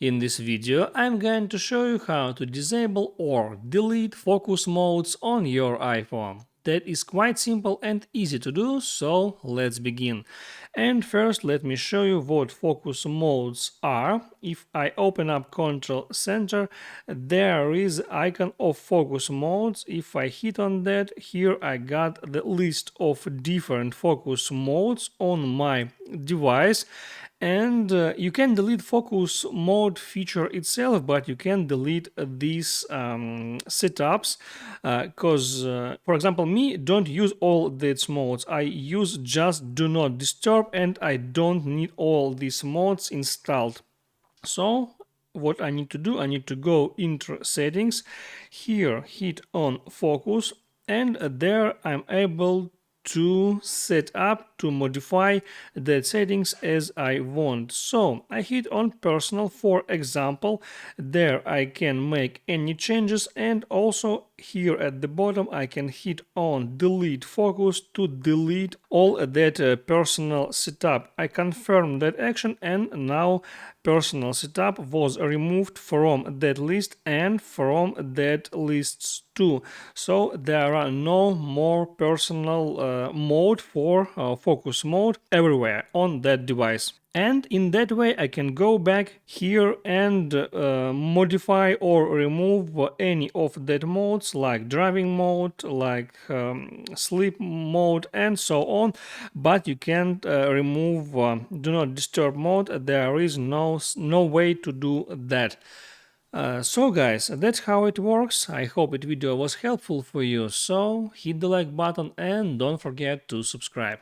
In this video, I'm going to show you how to disable or delete focus modes on your iPhone. That is quite simple and easy to do, so let's begin. And first, let me show you what focus modes are. If I open up Control Center, there is icon of focus modes. If I hit on that, here I got the list of different focus modes on my device. And you can delete focus mode feature itself, but you can delete these setups because, for example, me don't use all these modes. I use just do not disturb, and I don't need all these modes installed. So what I need to do, I need to go into settings, here hit on focus, and there I'm able to set up to modify the settings as I want. So I hit on personal, for example. There I can make any changes, and also here at the bottom I can hit on delete focus to delete all that personal setup. I confirm that action, and now personal setup was removed from that list and from that lists too. So there are no more personal mode for focus mode everywhere on that device. And in that way I can go back here and modify or remove any of that modes, like driving mode, like sleep mode, and so on. But you can't remove do not disturb mode. There is no way to do that. So guys, that's how it works. I hope that video was helpful for you. So hit the like button and don't forget to subscribe.